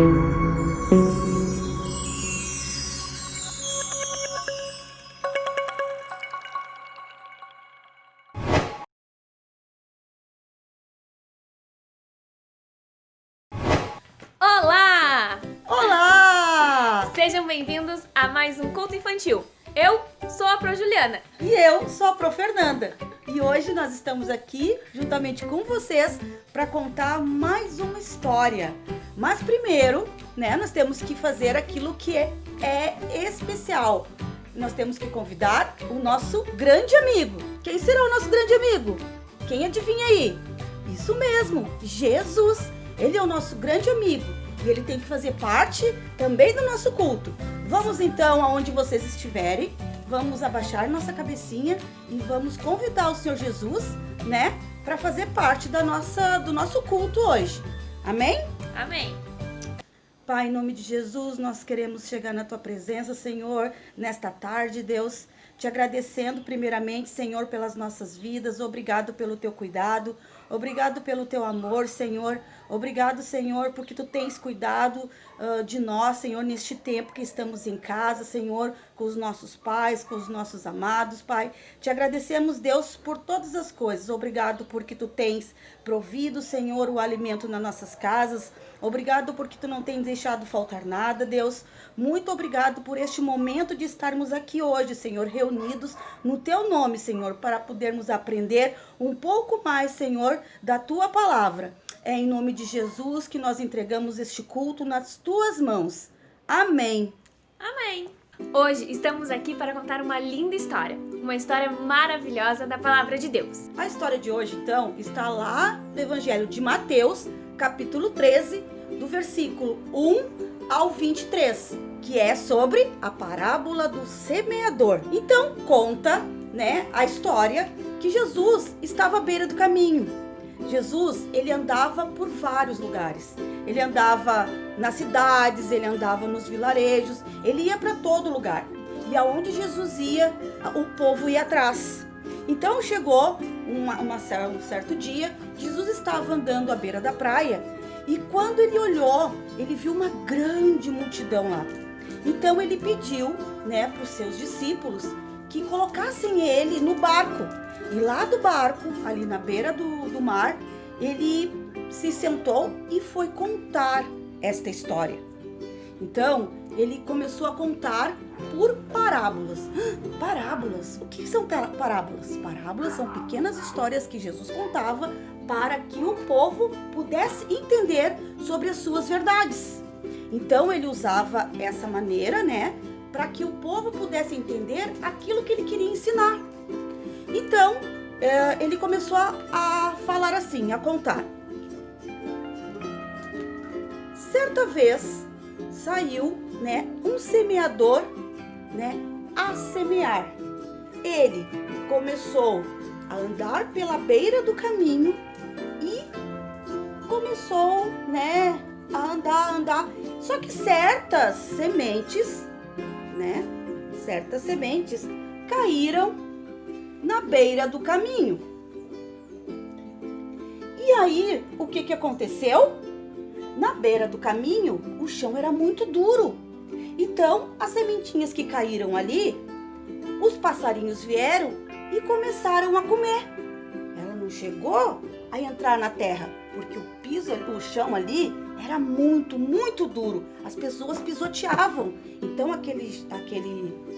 Olá! Olá! Sejam bem-vindos a mais um Culto Infantil. Eu sou a Pro Juliana. E eu sou a Pro Fernanda. E hoje nós estamos aqui, juntamente com vocês, para contar mais uma história. Mas primeiro, nós temos que fazer aquilo que é especial. Nós temos que convidar o nosso grande amigo. Quem será o nosso grande amigo? Quem adivinha aí? Isso mesmo, Jesus. Ele é o nosso grande amigo e ele tem que fazer parte também do nosso culto. Vamos então aonde vocês estiverem, vamos abaixar nossa cabecinha e vamos convidar o Senhor Jesus, para fazer parte do nosso culto hoje. Amém? Amém. Pai, em nome de Jesus, nós queremos chegar na Tua presença, Senhor, nesta tarde, Deus, te agradecendo primeiramente, Senhor, pelas nossas vidas. Obrigado pelo Teu cuidado, obrigado pelo Teu amor, Senhor. Obrigado, Senhor, porque Tu tens cuidado de nós, Senhor, neste tempo que estamos em casa, Senhor, com os nossos pais, com os nossos amados, Pai. Te agradecemos, Deus, por todas as coisas. Obrigado porque Tu tens provido, Senhor, o alimento nas nossas casas. Obrigado porque Tu não tens deixado faltar nada, Deus. Muito obrigado por este momento de estarmos aqui hoje, Senhor, reunidos no Teu nome, Senhor, para podermos aprender um pouco mais, Senhor, da Tua palavra. É em nome de Jesus que nós entregamos este culto nas Tuas mãos. Amém. Amém. Hoje estamos aqui para contar uma linda história, uma história maravilhosa da palavra de Deus. A história de hoje, então, está lá no Evangelho de Mateus, capítulo 13, do versículo 1 ao 23, que é sobre a parábola do semeador. Então, conta, a história que Jesus estava à beira do caminho. Jesus, ele andava por vários lugares. Ele andava nas cidades, ele andava nos vilarejos, ele ia para todo lugar. E aonde Jesus ia, o povo ia atrás. Então chegou um certo dia, Jesus estava andando à beira da praia e quando ele olhou, ele viu uma grande multidão lá. Então ele pediu, para os seus discípulos que colocassem ele no barco. E lá do barco, ali na beira do mar, ele se sentou e foi contar esta história. Então, ele começou a contar por parábolas. Parábolas? O que são parábolas? Parábolas são pequenas histórias que Jesus contava para que o povo pudesse entender sobre as suas verdades. Então, ele usava essa maneira, para que o povo pudesse entender aquilo que ele queria ensinar. Então, ele começou a falar assim, a contar. Certa vez, saiu, um semeador, a semear. Ele começou a andar pela beira do caminho e começou, a andar. Só que certas sementes caíram na beira do caminho. E aí, o que aconteceu? Na beira do caminho, o chão era muito duro. Então, as sementinhas que caíram ali, os passarinhos vieram e começaram a comer. Ela não chegou a entrar na terra, porque o chão ali era muito, muito duro. As pessoas pisoteavam. Então,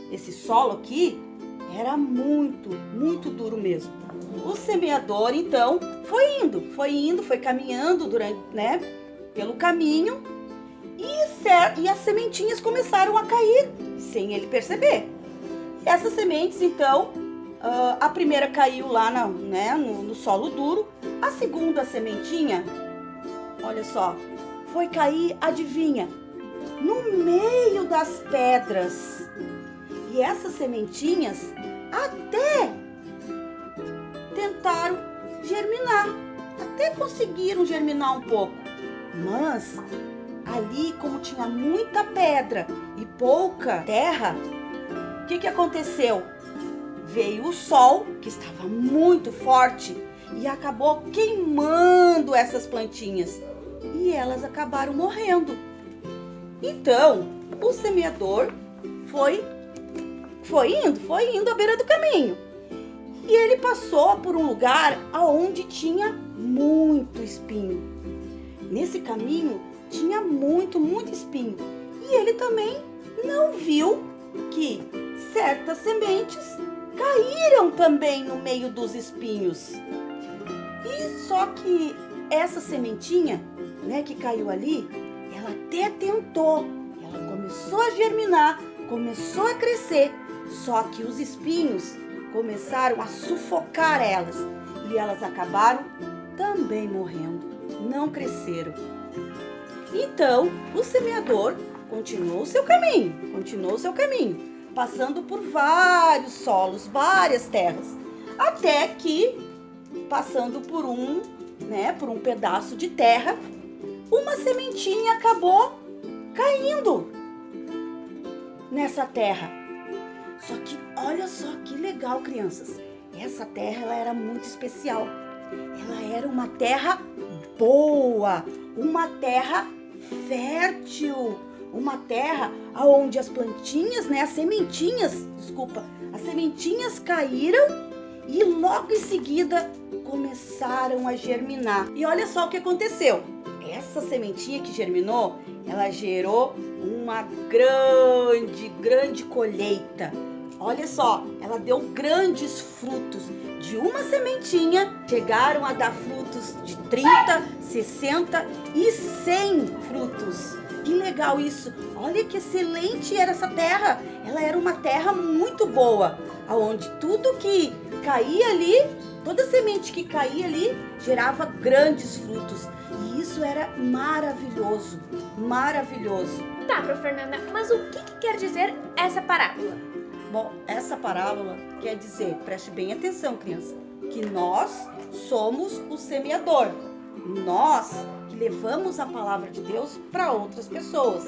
esse solo aqui era muito, muito duro mesmo. O semeador, então, foi caminhando pelo caminho e as sementinhas começaram a cair, sem ele perceber. E essas sementes, então, a primeira caiu lá no solo duro, a segunda sementinha, olha só, foi cair, adivinha, no meio das pedras. E essas sementinhas até tentaram germinar, até conseguiram germinar um pouco. Mas ali, como tinha muita pedra e pouca terra, o que aconteceu? Veio o sol, que estava muito forte, e acabou queimando essas plantinhas. E elas acabaram morrendo. Então, o semeador foi indo à beira do caminho. E ele passou por um lugar onde tinha muito espinho. Nesse caminho tinha muito espinho. E ele também não viu que certas sementes caíram também no meio dos espinhos. E só que essa sementinha, né, que caiu ali, ela até tentou. Ela começou a germinar, começou a crescer. Só que os espinhos começaram a sufocar elas. E elas acabaram também morrendo. Não cresceram. Então, o semeador continuou o seu caminho, passando por vários solos, várias terras, até que, passando por um pedaço de terra, uma sementinha acabou caindo nessa terra. Só que, olha só que legal, crianças, essa terra ela era muito especial. Ela era uma terra boa, uma terra fértil, uma terra onde as plantinhas, as sementinhas caíram e logo em seguida começaram a germinar. E olha só o que aconteceu. Essa sementinha que germinou, ela gerou uma grande colheita. Olha só, ela deu grandes frutos. De uma sementinha, chegaram a dar frutos de 30, 60 e 100 frutos. Que legal isso! Olha que excelente era essa terra. Ela era uma terra muito boa, onde tudo que caía ali, toda semente que caía ali, gerava grandes frutos. E isso era maravilhoso, maravilhoso. Tá, Prof. Fernanda, mas o que quer dizer essa parábola? Bom, essa parábola quer dizer, preste bem atenção, criança, que nós somos o semeador. Nós que levamos a palavra de Deus para outras pessoas.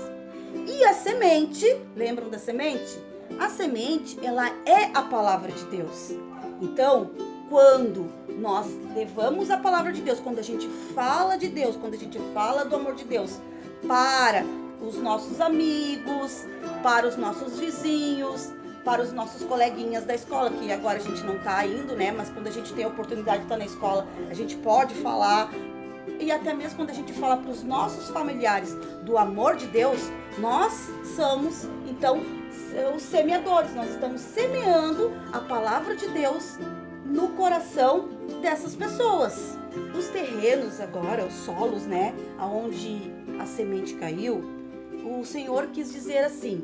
E a semente, lembram da semente? A semente, ela é a palavra de Deus. Então, quando nós levamos a palavra de Deus, quando a gente fala de Deus, quando a gente fala do amor de Deus para os nossos amigos, para os nossos vizinhos, para os nossos coleguinhas da escola, que agora a gente não está indo, né? Mas quando a gente tem a oportunidade de estar na escola, a gente pode falar. E até mesmo quando a gente fala para os nossos familiares do amor de Deus, nós somos, então, os semeadores. Nós estamos semeando a palavra de Deus no coração dessas pessoas. Os terrenos agora, os solos, né? Onde a semente caiu, o Senhor quis dizer assim: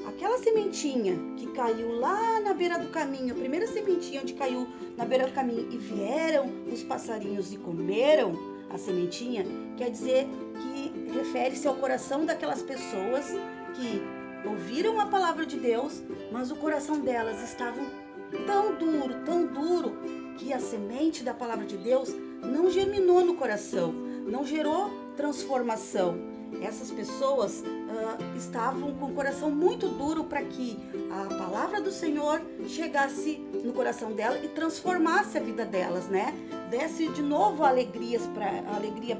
aquela sementinha que caiu lá na beira do caminho, a primeira sementinha onde caiu na beira do caminho e vieram os passarinhos e comeram a sementinha, quer dizer que refere-se ao coração daquelas pessoas que ouviram a palavra de Deus, mas o coração delas estava tão duro, que a semente da palavra de Deus não germinou no coração, não gerou transformação. Essas pessoas estavam com o coração muito duro para que a palavra do Senhor chegasse no coração dela e transformasse a vida delas, né? Desse de novo alegria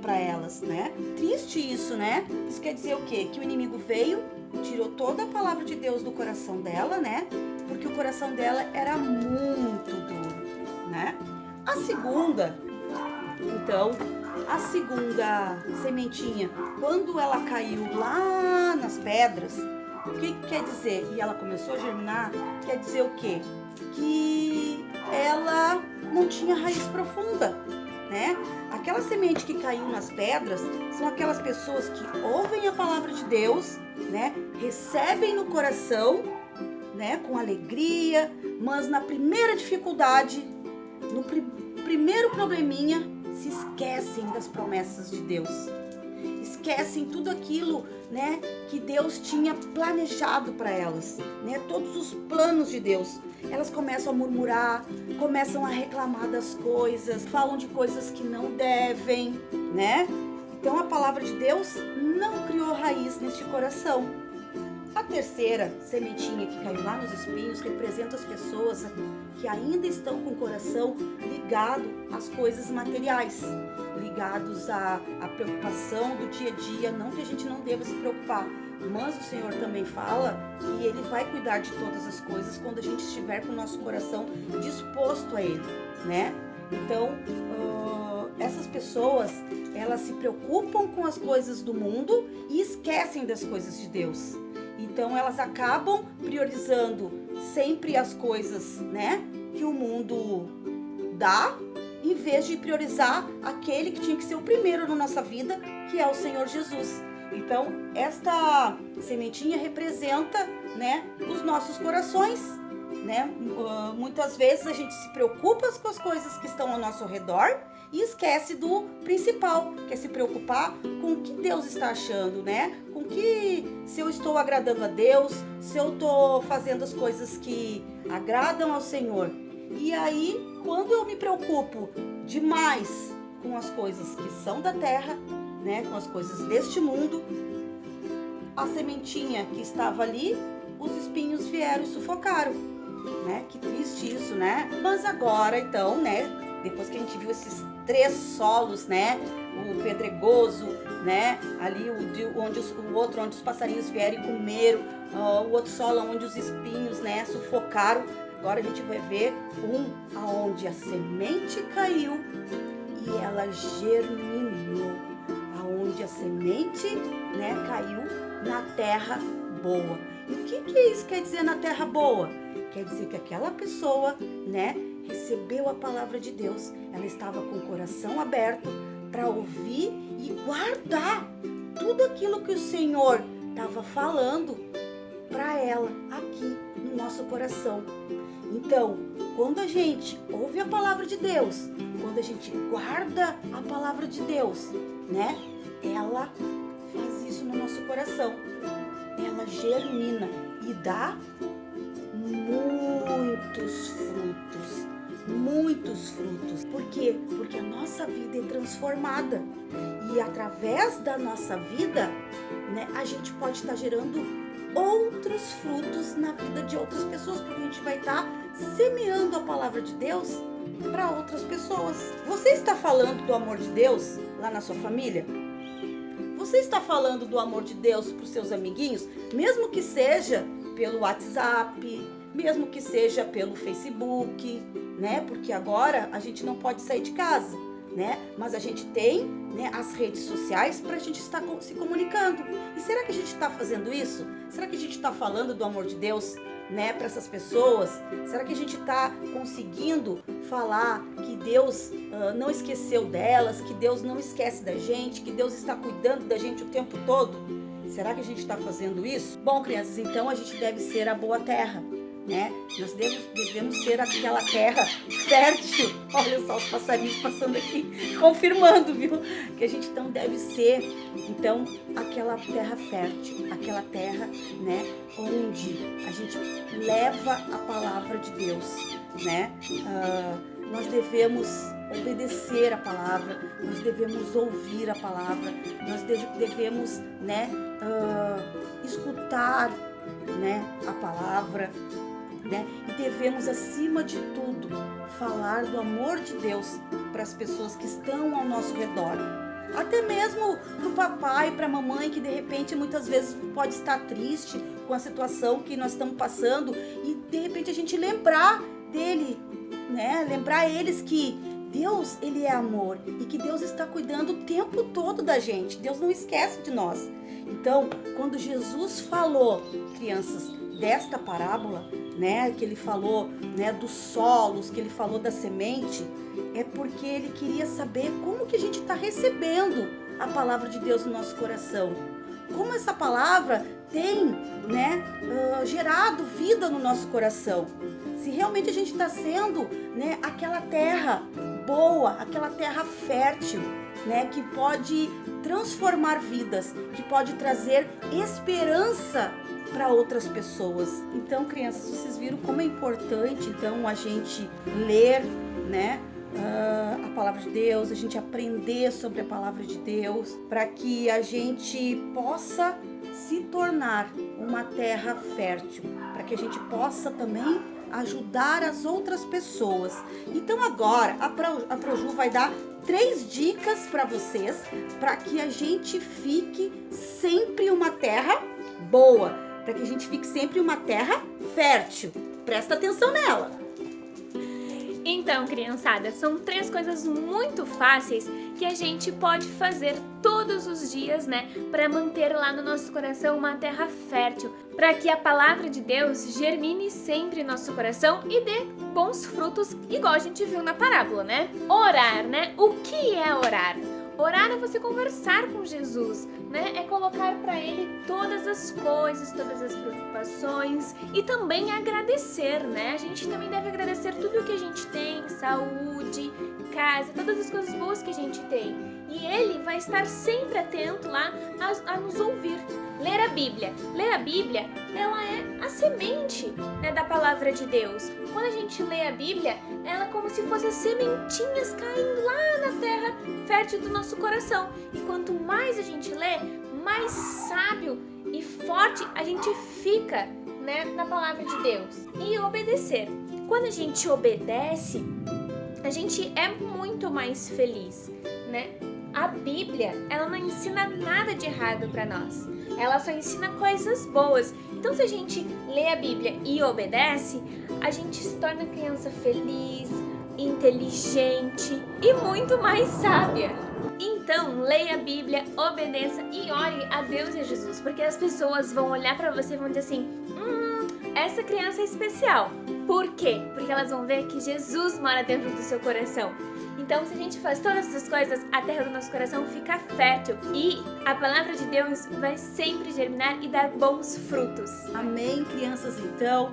para elas, né? Triste isso, né? Isso quer dizer o quê? Que o inimigo veio, tirou toda a palavra de Deus do coração dela, né? Porque o coração dela era muito duro, né? A segunda sementinha, quando ela caiu lá nas pedras, o que quer dizer? E ela começou a germinar, quer dizer o quê? Que ela não tinha raiz profunda, né? Aquela semente que caiu nas pedras são aquelas pessoas que ouvem a palavra de Deus, né? Recebem no coração, né? Com alegria, mas na primeira dificuldade, no primeiro probleminha, se esquecem das promessas de Deus. Esquecem tudo aquilo, né, que Deus tinha planejado para elas, né? Todos os planos de Deus. Elas começam a murmurar, começam a reclamar das coisas, falam de coisas que não devem, né? Então a palavra de Deus não criou raiz neste coração. A terceira sementinha que caiu lá nos espinhos representa as pessoas que ainda estão com o coração ligado às coisas materiais, ligados à preocupação do dia a dia. Não que a gente não deva se preocupar, mas o Senhor também fala que Ele vai cuidar de todas as coisas quando a gente estiver com o nosso coração disposto a Ele, né? Então, essas pessoas, elas se preocupam com as coisas do mundo e esquecem das coisas de Deus. Então, elas acabam priorizando sempre as coisas, né, que o mundo dá, em vez de priorizar aquele que tinha que ser o primeiro na nossa vida, que é o Senhor Jesus. Então, esta sementinha representa, né, os nossos corações, né? Muitas vezes a gente se preocupa com as coisas que estão ao nosso redor e esquece do principal, que é se preocupar com o que Deus está achando, né? Com que, se eu estou agradando a Deus, se eu estou fazendo as coisas que agradam ao Senhor. E aí, quando eu me preocupo demais com as coisas que são da terra, né? Com as coisas deste mundo, a sementinha que estava ali, os espinhos vieram e sufocaram, né? Que triste isso, né? Mas agora, então, né? Depois que a gente viu esses 3 solos, né? O pedregoso, né? Ali o outro onde os passarinhos vieram e comeram, o outro solo onde os espinhos, né? Sufocaram. Agora a gente vai ver aonde a semente caiu e ela germinou, aonde a semente, né? Caiu na terra boa. E o que isso quer dizer na terra boa? Quer dizer que aquela pessoa, né? Recebeu a palavra de Deus, ela estava com o coração aberto para ouvir e guardar tudo aquilo que o Senhor estava falando para ela aqui no nosso coração. Então, quando a gente ouve a palavra de Deus, quando a gente guarda a palavra de Deus, né? Ela faz isso no nosso coração. Ela germina e dá muitos frutos. Muitos frutos. Por quê? Porque a nossa vida é transformada. E através da nossa vida, né, a gente pode estar gerando outros frutos na vida de outras pessoas, porque a gente vai estar semeando a palavra de Deus para outras pessoas. Você está falando do amor de Deus lá na sua família? Você está falando do amor de Deus para os seus amiguinhos? Mesmo que seja pelo WhatsApp, mesmo que seja pelo Facebook, né? Porque agora a gente não pode sair de casa, né? Mas a gente tem, né, as redes sociais para a gente estar se comunicando. E será que a gente está fazendo isso? Será que a gente está falando do amor de Deus, né, para essas pessoas? Será que a gente está conseguindo falar que Deus não esqueceu delas, que Deus não esquece da gente, que Deus está cuidando da gente o tempo todo? Será que a gente está fazendo isso? Bom, crianças, então a gente deve ser a boa terra, né? Nós devemos ser aquela terra fértil. Olha só os passarinhos passando aqui, confirmando, viu? Que a gente então deve ser, então, aquela terra fértil, aquela terra, né? Onde a gente leva a palavra de Deus, né? Nós devemos obedecer a palavra, nós devemos ouvir a palavra, nós devemos, né? Escutar, né? A palavra, né? E devemos, acima de tudo, falar do amor de Deus para as pessoas que estão ao nosso redor. Até mesmo para o papai, para a mamãe, que de repente muitas vezes pode estar triste com a situação que nós estamos passando, e de repente a gente lembrar dele, né? Lembrar eles que Deus, Ele é amor e que Deus está cuidando o tempo todo da gente. Deus não esquece de nós. Então, quando Jesus falou, crianças, desta parábola, né, que Ele falou, né, dos solos, que Ele falou da semente, é porque Ele queria saber como que a gente está recebendo a palavra de Deus no nosso coração. Como essa palavra tem, né, gerado vida no nosso coração. Se realmente a gente está sendo, né, aquela terra boa, aquela terra fértil, né, que pode transformar vidas, que pode trazer esperança para outras pessoas. Então, crianças, vocês viram como é importante, então, a gente ler, né, a palavra de Deus, a gente aprender sobre a palavra de Deus, para que a gente possa se tornar uma terra fértil, para que a gente possa também ajudar as outras pessoas. Então agora a Proju vai dar 3 dicas para vocês, para que a gente fique sempre uma terra boa, para que a gente fique sempre uma terra fértil. Presta atenção nela. Então, criançada, são 3 coisas muito fáceis que a gente pode fazer todos os dias, né, para manter lá no nosso coração uma terra fértil, para que a palavra de Deus germine sempre em nosso coração e dê bons frutos, igual a gente viu na parábola, né? Orar, né? O que é orar? Orar é você conversar com Jesus, né? É colocar para Ele todas as coisas, todas as preocupações e também agradecer, né? A gente também deve agradecer tudo o que a gente tem, saúde, casa, todas as coisas boas que a gente tem. E Ele vai estar sempre atento lá a nos ouvir. Ler a Bíblia. Ler a Bíblia, ela é a semente, né, da palavra de Deus. Quando a gente lê a Bíblia, ela é como se fossem sementinhas caindo lá na terra fértil do nosso coração. E quanto mais a gente lê, mais sábio e forte a gente fica, né, na palavra de Deus. E obedecer. Quando a gente obedece, a gente é muito mais feliz, né? A Bíblia, ela não ensina nada de errado para nós. Ela só ensina coisas boas. Então, se a gente lê a Bíblia e obedece, a gente se torna criança feliz, inteligente e muito mais sábia. Então, leia a Bíblia, obedeça e ore a Deus e a Jesus, porque as pessoas vão olhar para você e vão dizer assim: essa criança é especial. Por quê? Porque elas vão ver que Jesus mora dentro do seu coração. Então, se a gente faz todas essas coisas, a terra do nosso coração fica fértil e a palavra de Deus vai sempre germinar e dar bons frutos. Amém, crianças? Então,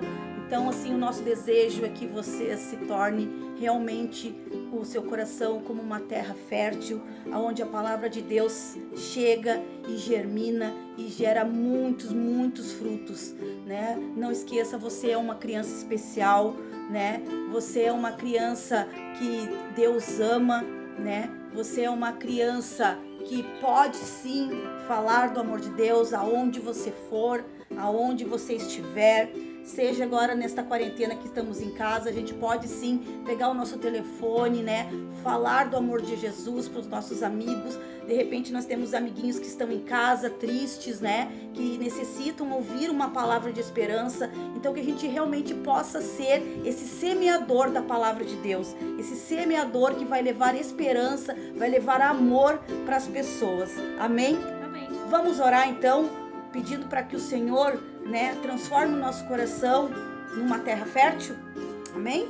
assim, o nosso desejo é que você se torne realmente o seu coração como uma terra fértil, onde a palavra de Deus chega e germina e gera muitos, muitos frutos, né? Não esqueça, você é uma criança especial, né? Você é uma criança que Deus ama, né? Você é uma criança que pode sim falar do amor de Deus aonde você for, aonde você estiver. Seja agora nesta quarentena que estamos em casa, a gente pode sim pegar o nosso telefone, né? Falar do amor de Jesus para os nossos amigos. De repente nós temos amiguinhos que estão em casa, tristes, né? Que necessitam ouvir uma palavra de esperança. Então que a gente realmente possa ser esse semeador da palavra de Deus. Esse semeador que vai levar esperança, vai levar amor para as pessoas. Amém? Amém. Vamos orar então, pedindo para que o Senhor, né, transforme o nosso coração numa terra fértil. Amém?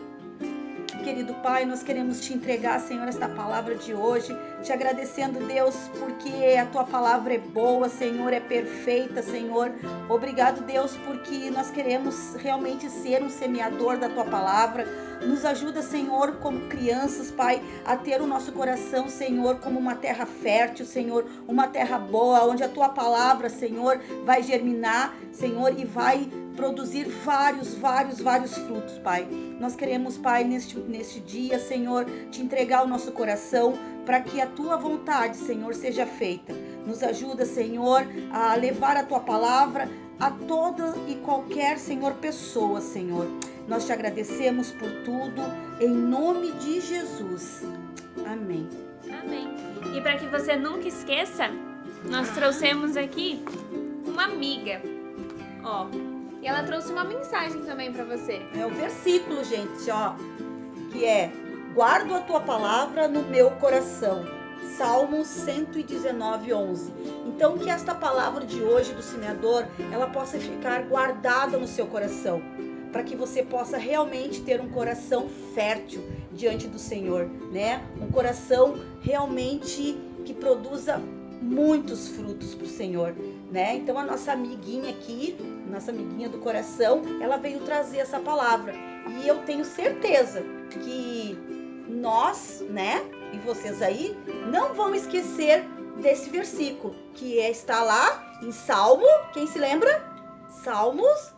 Querido Pai, nós queremos te entregar, Senhor, esta palavra de hoje, te agradecendo, Deus, porque a tua palavra é boa, Senhor, é perfeita, Senhor. Obrigado, Deus, porque nós queremos realmente ser um semeador da tua palavra. Nos ajuda, Senhor, como crianças, Pai, a ter o nosso coração, Senhor, como uma terra fértil, Senhor, uma terra boa, onde a tua palavra, Senhor, vai germinar, Senhor, e vai produzir vários frutos, Pai. Nós queremos, Pai, neste dia, Senhor, te entregar o nosso coração para que a tua vontade, Senhor, seja feita. Nos ajuda, Senhor, a levar a tua palavra a toda e qualquer, Senhor, pessoa, Senhor. Nós te agradecemos por tudo, em nome de Jesus. Amém. Amém. E para que você nunca esqueça, nós trouxemos aqui uma amiga, ó. E ela trouxe uma mensagem também para você. É o versículo, gente, ó, que é: guardo a tua palavra no meu coração. Salmos 119, 11. Então, que esta palavra de hoje do semeador, ela possa ficar guardada no seu coração, para que você possa realmente ter um coração fértil diante do Senhor, né? Um coração realmente que produza muitos frutos para o Senhor, né? Então, a nossa amiguinha aqui, nossa amiguinha do coração, ela veio trazer essa palavra. E eu tenho certeza que nós, né, e vocês aí, não vão esquecer desse versículo, que está lá em Salmo, quem se lembra? Salmos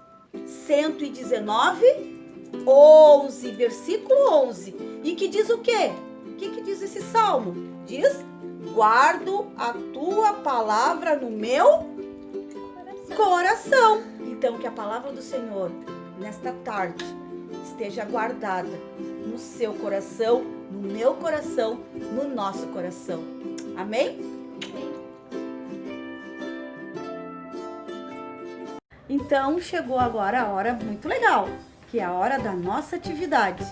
119, 11, versículo 11. E que diz o quê? O que diz esse salmo? Diz: guardo a tua palavra no meu coração. Então, que a palavra do Senhor, nesta tarde, esteja guardada no seu coração, no meu coração, no nosso coração. Amém? Então, chegou agora a hora muito legal, que é a hora da nossa atividade.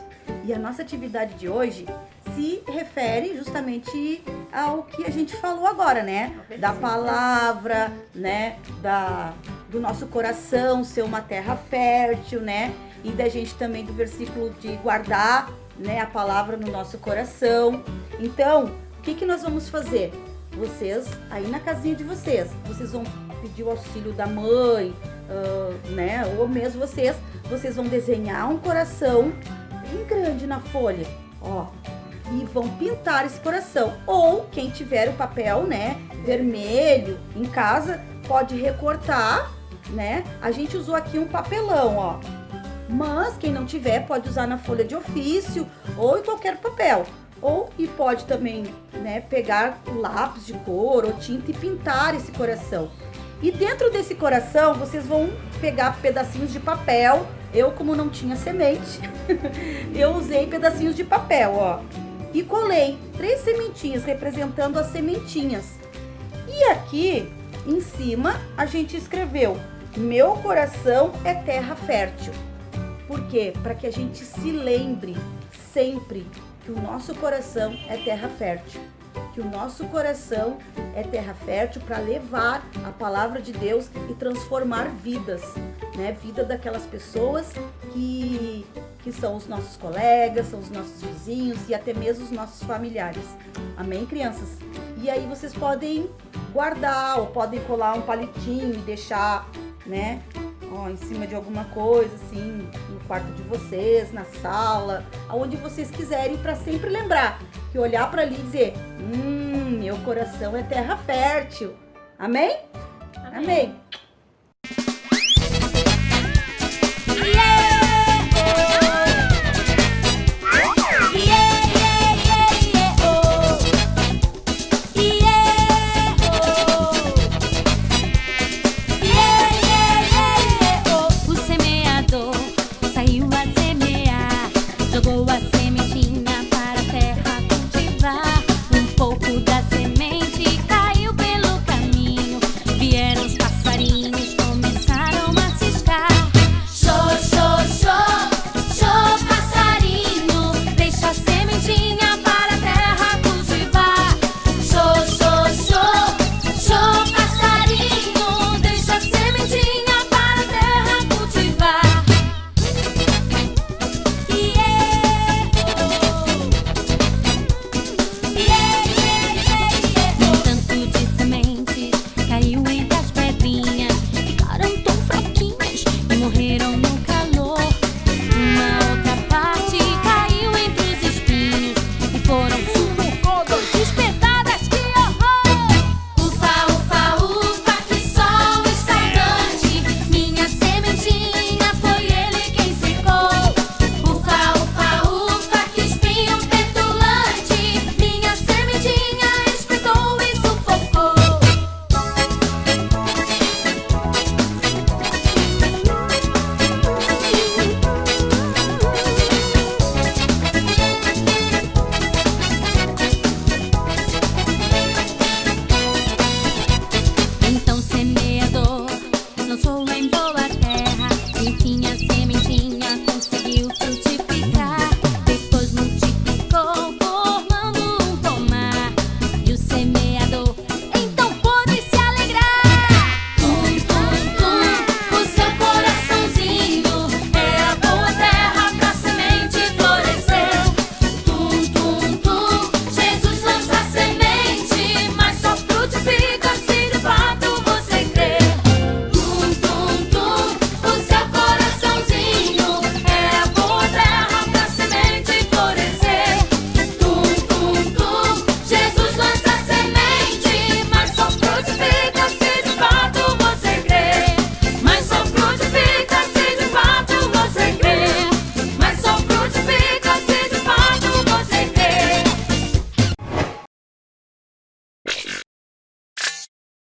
E a nossa atividade de hoje se refere justamente ao que a gente falou agora, né? Da palavra, né? Do nosso coração ser uma terra fértil, né? E da gente também do versículo de guardar, né, a palavra no nosso coração. Então, o que nós vamos fazer? Vocês, aí na casinha de vocês vão pedir o auxílio da mãe, né? Ou mesmo vocês vão desenhar um coração bem grande na folha, ó, e vão pintar esse coração. Ou quem tiver o papel, né, vermelho em casa, pode recortar, né? A gente usou aqui um papelão, ó. Mas quem não tiver pode usar na folha de ofício ou em qualquer papel. E pode também, né, pegar lápis de cor ou tinta e pintar esse coração. E dentro desse coração vocês vão pegar pedacinhos de papel. Eu, como não tinha semente, eu usei pedacinhos de papel, ó. E colei 3 sementinhas representando as sementinhas. E aqui em cima a gente escreveu: meu coração é terra fértil. Por quê? Para que a gente se lembre sempre que o nosso coração é terra fértil. Que o nosso coração é terra fértil para levar a palavra de Deus e transformar vidas, né? Vida daquelas pessoas que são os nossos colegas, são os nossos vizinhos e até mesmo os nossos familiares. Amém, crianças? E aí vocês podem guardar ou podem colar um palitinho e deixar, né, ó, em cima de alguma coisa, assim, no quarto de vocês, na sala, aonde vocês quiserem, para sempre lembrar que olhar para ali e dizer: meu coração é terra fértil. Amém? Amém.